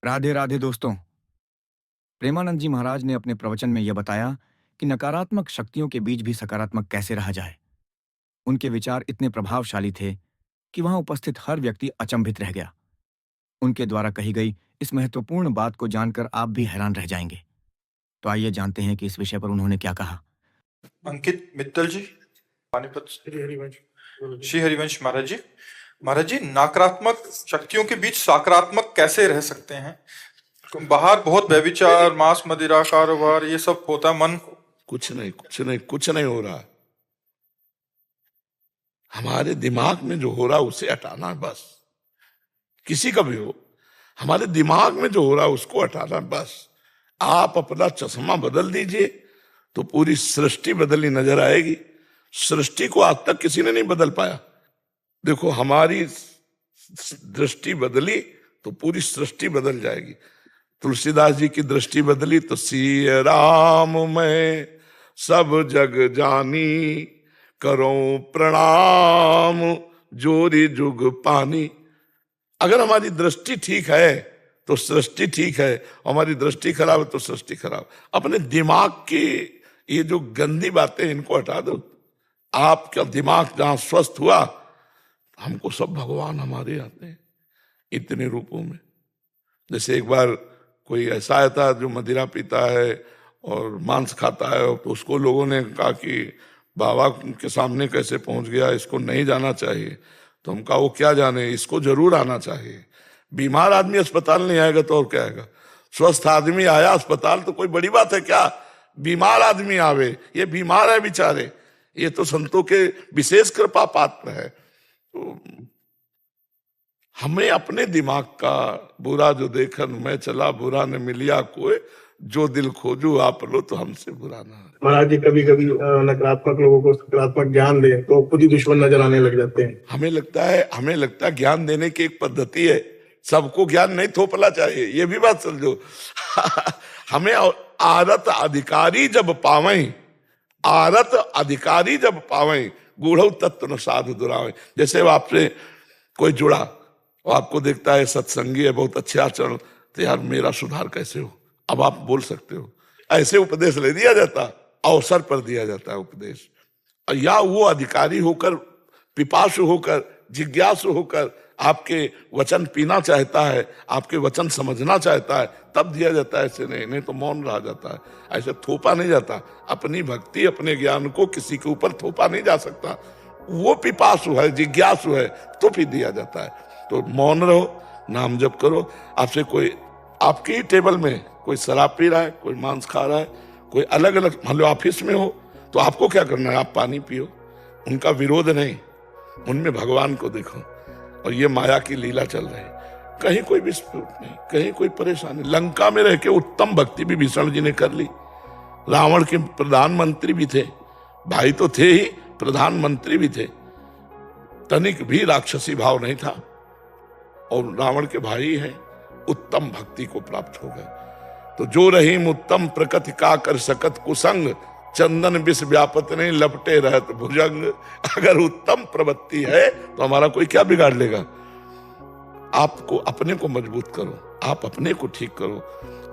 राधे राधे दोस्तों। प्रेमानंद जी महाराज ने अपने प्रवचन में यह बताया कि नकारात्मक शक्तियों के बीच भी सकारात्मक कैसे रहा जाए। उनके विचार इतने प्रभावशाली थे कि वहां उपस्थित हर व्यक्ति अचंभित रह गया। उनके द्वारा कही गई इस महत्वपूर्ण बात को जानकर आप भी हैरान रह जाएंगे। तो आइए जानते हैं कि इस विषय पर उन्होंने क्या कहा। अंकित मित्तल जी, पानीपत श्री हरिवंश महाराज जी, नकारात्मक शक्तियों के बीच सकारात्मक कैसे रह सकते हैं? बाहर बहुत व्यभिचार, मांस मदिरा कारोबार, ये सब होता है। मन कुछ नहीं हो रहा। हमारे दिमाग में जो हो रहा है उसे हटाना है बस। किसी का भी हो, हमारे दिमाग में जो हो रहा है उसको हटाना है बस। आप अपना चश्मा बदल दीजिए तो पूरी सृष्टि बदली नजर आएगी। सृष्टि को आज तक किसी ने नहीं बदल पाया। देखो, हमारी दृष्टि बदली तो पूरी सृष्टि बदल जाएगी। तुलसीदास जी की दृष्टि बदली तो सिय राम मैं सब जग जानी, करो प्रणाम जोरी जुग पानी। अगर हमारी दृष्टि ठीक है तो सृष्टि ठीक है, हमारी दृष्टि खराब है तो सृष्टि खराब। अपने दिमाग की ये जो गंदी बातें इनको हटा दो। आपका दिमाग जहां स्वस्थ हुआ, हमको सब भगवान हमारे आते हैं इतने रूपों में। जैसे एक बार कोई ऐसा आया था जो मदिरा पीता है और मांस खाता है, तो उसको लोगों ने कहा कि बाबा के सामने कैसे पहुंच गया, इसको नहीं जाना चाहिए। तो हम कहा वो क्या जाने, इसको जरूर आना चाहिए। बीमार आदमी अस्पताल नहीं आएगा तो और क्या आएगा? स्वस्थ आदमी आया अस्पताल तो कोई बड़ी बात है क्या? बीमार आदमी आवे, ये बीमार है बेचारे, ये तो संतों के विशेष कृपा पात्र है। तो हमें अपने दिमाग का बुरा जो देखन मैं चला, बुरा न मिलिया कोई, जो दिल खोजू आप लो तो हमसे बुरा ना। महाराज जी, कभी कभी नकारात्मक लोगों को सकारात्मक ज्ञान दे तो खुद ही दुश्मन नजर आने लग जाते हैं। हमें लगता है ज्ञान देने की एक पद्धति है। सबको ज्ञान नहीं थोपना चाहिए, ये भी बात समझो। हमें आरत अधिकारी जब पावें, आरत अधिकारी जब पावें, गूढ़ तत्व न साधु दुरावें। जैसे आपसे कोई जुड़ा और आपको देखता है सत्संगी है, बहुत अच्छे आचरण, तो यार मेरा सुधार कैसे हो, अब आप बोल सकते हो। ऐसे उपदेश ले दिया जाता, अवसर पर दिया जाता है उपदेश। या वो अधिकारी होकर, पिपासु होकर, जिज्ञासु होकर आपके वचन पीना चाहता है, आपके वचन समझना चाहता है, तब दिया जाता है। ऐसे नहीं तो मौन रह जाता है। ऐसे थोपा नहीं जाता। अपनी भक्ति, अपने ज्ञान को किसी के ऊपर थोपा नहीं जा सकता। वो पिपासु है, जिज्ञासु है, तो फिर दिया जाता है। तो मौन रहो, नाम जप करो। आपसे कोई आपके ही टेबल में कोई शराब पी रहा है, कोई मांस खा रहा है, कोई अलग अलग, मान लो ऑफिस में हो, तो आपको क्या करना है? आप पानी पियो, उनका विरोध नहीं, उनमें भगवान को देखो। और ये माया की लीला चल रही है, कहीं कोई विस्फोट नहीं, कहीं कोई परेशानी। लंका में रह के उत्तम भक्ति भी भीषण जी ने कर ली। रावण के प्रधानमंत्री भी थे, भाई तो थे ही, प्रधानमंत्री भी थे। तनिक भी राक्षसी भाव नहीं था, और रावण के भाई हैं, उत्तम भक्ति को प्राप्त हो गए। तो जो रहीम उत्तम प्रकृति का कर सकत कुसंग, चंदन विष व्यापत नहीं लपटे रहत भुजंग। अगर उत्तम प्रवृत्ति है तो हमारा कोई क्या बिगाड़ लेगा? आपको अपने को मजबूत करो, आप अपने को ठीक करो,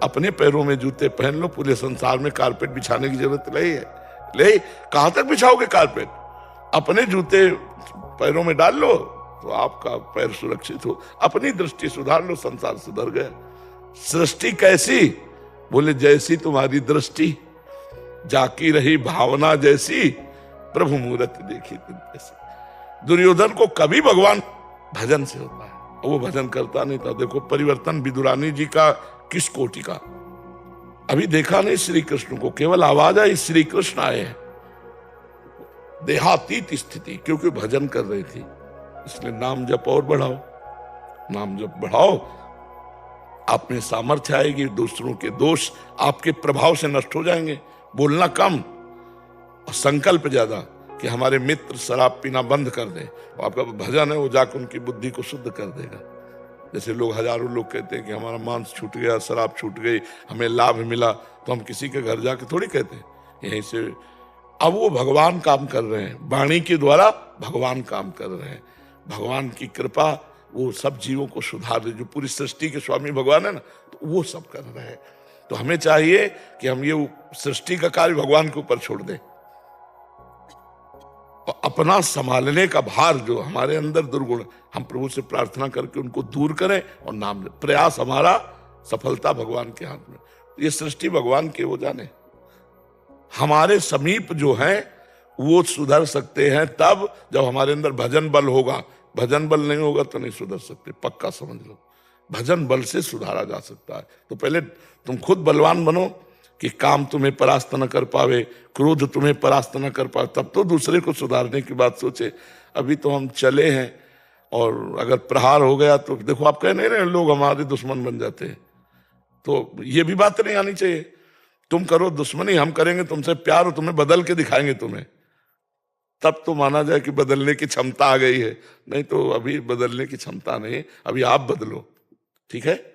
अपने पैरों में जूते पहन लो। पूरे संसार में कारपेट बिछाने की जरूरत नहीं है। ले कहां तक बिछाओगे कारपेट? अपने जूते पैरों में डाल लो तो आपका पैर सुरक्षित हो। अपनी दृष्टि सुधार लो, संसार सुधर गया। सृष्टि कैसी? बोले जैसी तुम्हारी दृष्टि, जाकी रही भावना जैसी, प्रभु मूर्त देखी तुम जैसी। दुर्योधन को कभी भगवान भजन से होता है, वो भजन करता नहीं था। देखो परिवर्तन विदुरानी जी का किस कोटि का। अभी देखा नहीं श्री कृष्ण को, केवल आवाज आई श्री कृष्ण आए हैं। देहातीत स्थिति, क्योंकि भजन कर रही थी। इसलिए नाम जप और बढ़ाओ, नाम जप बढ़ाओ, आप में सामर्थ्य आएगी। दूसरों के दोष आपके प्रभाव से नष्ट हो जाएंगे। बोलना कम और संकल्प ज्यादा कि हमारे मित्र शराब पीना बंद कर दें। आपका भजन है, वो जाकर उनकी बुद्धि को शुद्ध कर देगा। जैसे लोग, हजारों लोग कहते हैं कि हमारा मांस छूट गया, शराब छूट गई, हमें लाभ मिला, तो हम किसी के घर जाके थोड़ी कहते हैं यहीं से। अब वो भगवान काम कर रहे हैं, वाणी के द्वारा भगवान काम कर रहे हैं। भगवान की कृपा, वो सब जीवों को सुधार दे। जो पूरी सृष्टि के स्वामी भगवान है ना, तो वो सब कर रहे हैं। तो हमें चाहिए कि हम ये सृष्टि का कार्य भगवान के ऊपर छोड़ दें और अपना संभालने का भार जो हमारे अंदर दुर्गुण, हम प्रभु से प्रार्थना करके उनको दूर करें और नाम लें। प्रयास हमारा, सफलता भगवान के हाथ में। ये सृष्टि भगवान के, वो जाने। हमारे समीप जो हैं वो सुधर सकते हैं तब जब हमारे अंदर भजन बल होगा। भजन बल नहीं होगा तो नहीं सुधर सकते, पक्का समझ लो। भजन बल से सुधारा जा सकता है। तो पहले तुम खुद बलवान बनो कि काम तुम्हें परास्त न कर पावे, क्रोध तुम्हें परास्त न कर पावे, तब तो दूसरे को सुधारने की बात सोचे। अभी तो हम चले हैं और अगर प्रहार हो गया तो देखो, आप कह नहीं रहे लोग हमारे दुश्मन बन जाते हैं, तो ये भी बात नहीं आनी चाहिए। तुम करो दुश्मनी, हम करेंगे तुमसे प्यार और तुम्हें बदल के दिखाएंगे तुम्हें, तब तो माना जाए कि बदलने की क्षमता आ गई है। नहीं तो अभी बदलने की क्षमता नहीं, अभी आप बदलो। ठीक है।